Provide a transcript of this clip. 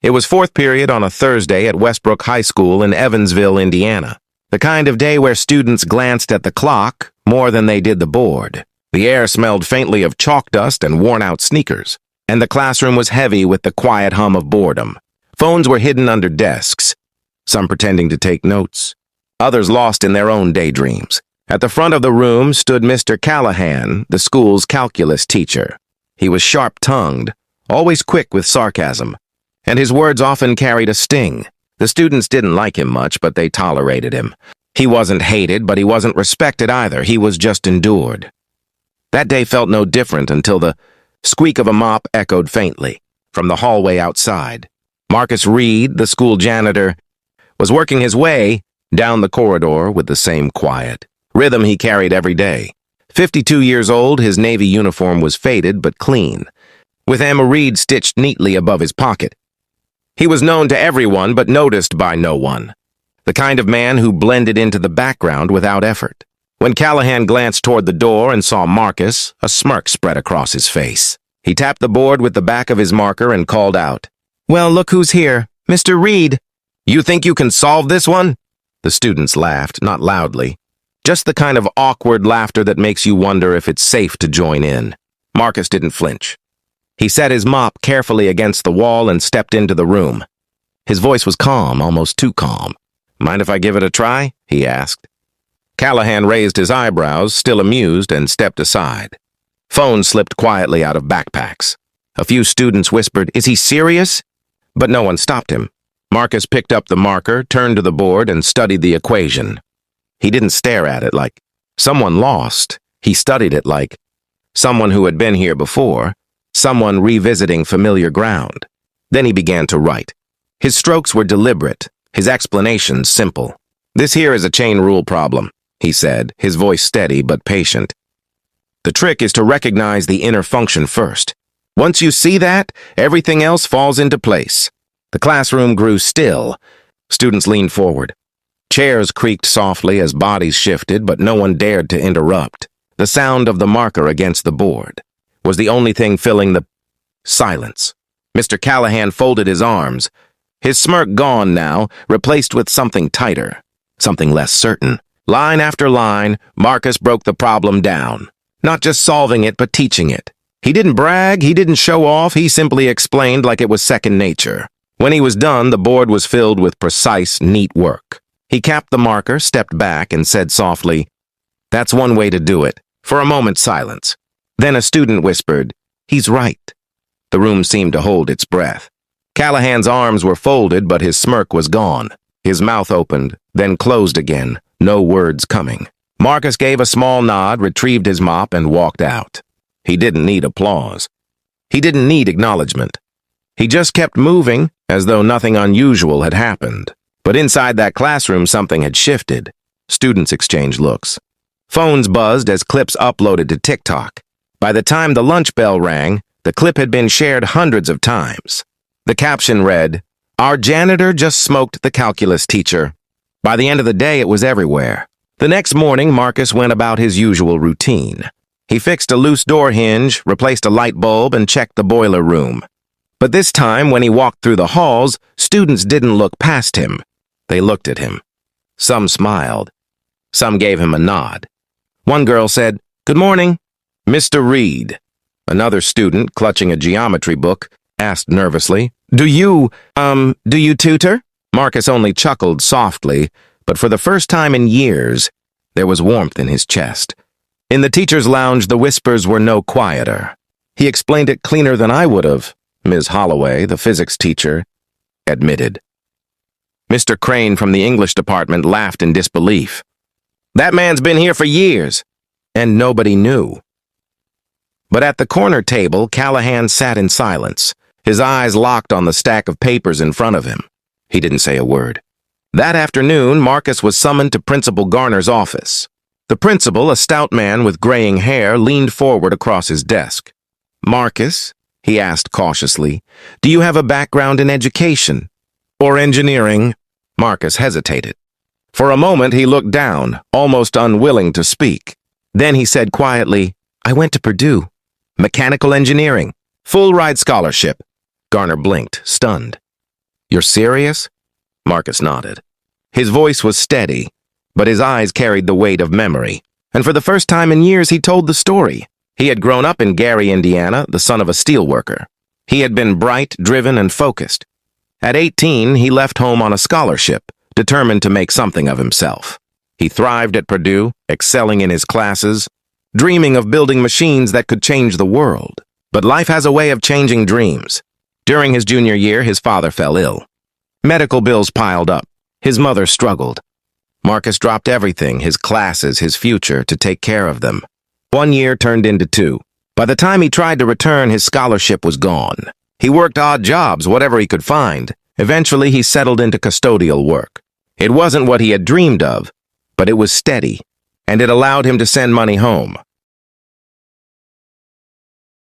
It was fourth period on a Thursday at Westbrook High School in Evansville, Indiana. The kind of day where students glanced at the clock more than they did the board. The air smelled faintly of chalk dust and worn-out sneakers, and the classroom was heavy with the quiet hum of boredom. Phones were hidden under desks, some pretending to take notes, others lost in their own daydreams. At the front of the room stood Mr. Callahan, the school's calculus teacher. He was sharp-tongued, always quick with sarcasm, and his words often carried a sting. The students didn't like him much, but they tolerated him. He wasn't hated, but he wasn't respected either. He was just endured. That day felt no different until the squeak of a mop echoed faintly from the hallway outside. Marcus Reed, the school janitor, was working his way down the corridor with the same quiet rhythm he carried every day. 52 years old, his Navy uniform was faded but clean, with Emma Reed stitched neatly above his pocket. He was known to everyone but noticed by no one. The kind of man who blended into the background without effort. When Callahan glanced toward the door and saw Marcus, a smirk spread across his face. He tapped the board with the back of his marker and called out, "Well, look who's here. Mr. Reed. You think you can solve this one?" The students laughed, not loudly. Just the kind of awkward laughter that makes you wonder if it's safe to join in. Marcus didn't flinch. He set his mop carefully against the wall and stepped into the room. His voice was calm, almost too calm. "Mind if I give it a try?" he asked. Callahan raised his eyebrows, still amused, and stepped aside. Phones slipped quietly out of backpacks. A few students whispered, "Is he serious?" But no one stopped him. Marcus picked up the marker, turned to the board, and studied the equation. He didn't stare at it like someone lost. He studied it like someone who had been here before, someone revisiting familiar ground. Then he began to write. His strokes were deliberate, his explanations simple. "This here is a chain rule problem," he said, his voice steady but patient. "The trick is to recognize the inner function first. Once you see that, everything else falls into place." The classroom grew still. Students leaned forward. Chairs creaked softly as bodies shifted, but no one dared to interrupt. The sound of the marker against the board was the only thing filling the silence. Mr. Callahan folded his arms, his smirk gone now, replaced with something tighter, something less certain. Line after line, Marcus broke the problem down, not just solving it, but teaching it. He didn't brag, he didn't show off, he simply explained like it was second nature. When he was done, the board was filled with precise, neat work. He capped the marker, stepped back, and said softly, "That's one way to do it." For a moment, silence. Then a student whispered, "He's right." The room seemed to hold its breath. Callahan's arms were folded, but his smirk was gone. His mouth opened, then closed again, no words coming. Marcus gave a small nod, retrieved his mop, and walked out. He didn't need applause. He didn't need acknowledgement. He just kept moving, as though nothing unusual had happened. But inside that classroom, something had shifted. Students exchanged looks. Phones buzzed as clips uploaded to TikTok. By the time the lunch bell rang, the clip had been shared hundreds of times. The caption read, "Our janitor just smoked the calculus teacher." By the end of the day, it was everywhere. The next morning, Marcus went about his usual routine. He fixed a loose door hinge, replaced a light bulb, and checked the boiler room. But this time, when he walked through the halls, students didn't look past him. They looked at him. Some smiled. Some gave him a nod. One girl said, "Good morning, Mr. Reed." Another student, clutching a geometry book, asked nervously, do you tutor?" Marcus only chuckled softly, but for the first time in years, there was warmth in his chest. In the teacher's lounge, the whispers were no quieter. "He explained it cleaner than I would have," Ms. Holloway, the physics teacher, admitted. Mr. Crane from the English department laughed in disbelief. "That man's been here for years." And nobody knew. But at the corner table, Callahan sat in silence, his eyes locked on the stack of papers in front of him. He didn't say a word. That afternoon, Marcus was summoned to Principal Garner's office. The principal, a stout man with graying hair, leaned forward across his desk. "Marcus," he asked cautiously, "do you have a background in education? Or engineering?" Marcus hesitated. For a moment, he looked down, almost unwilling to speak. Then he said quietly, "I went to Purdue. Mechanical engineering. Full ride scholarship." Garner blinked, stunned. You're serious? Marcus nodded. His voice was steady, but his eyes carried the weight of memory. And for the first time in years, he told the story. He had grown up in Gary, Indiana, the son of a steelworker. He had been bright, driven, and focused. At 18, he left home on a scholarship, determined to make something of himself. He thrived at Purdue, excelling in his classes, dreaming of building machines that could change the world. But life has a way of changing dreams. During his junior year, his father fell ill. Medical bills piled up. His mother struggled. Marcus dropped everything, his classes, his future, to take care of them. 1 year turned into 2. By the time he tried to return, his scholarship was gone. He worked odd jobs, whatever he could find. Eventually, he settled into custodial work. It wasn't what he had dreamed of, but it was steady, and it allowed him to send money home.